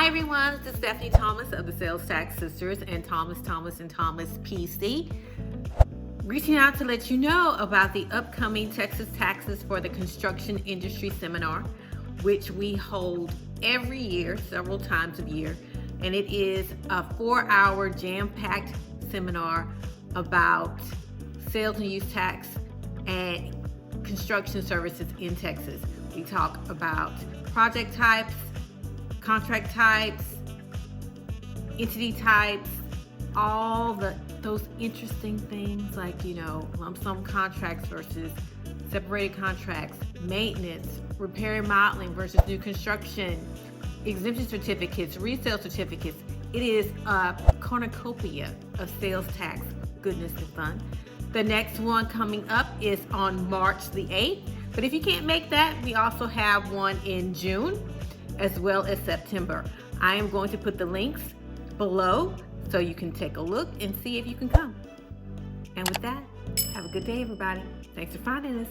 Hi everyone, this is Stephanie Thomas of the Sales Tax Sisters and Thomas PC. Reaching out to let you know about the upcoming Texas Taxes for the Construction Industry Seminar, which we hold every year, several times a year. And it is a 4-hour jam-packed seminar about sales and use tax and construction services in Texas. We talk about project types, contract types, entity types, all those interesting things like, lump sum contracts versus separated contracts, maintenance, repair and remodeling versus new construction, exemption certificates, resale certificates. It is a cornucopia of sales tax goodness and fun. The next one coming up is on March the 8th. But if you can't make that, we also have one in June as well as September. I am going to put the links below so you can take a look and see if you can come. And with that, have a good day, everybody. Thanks for finding us.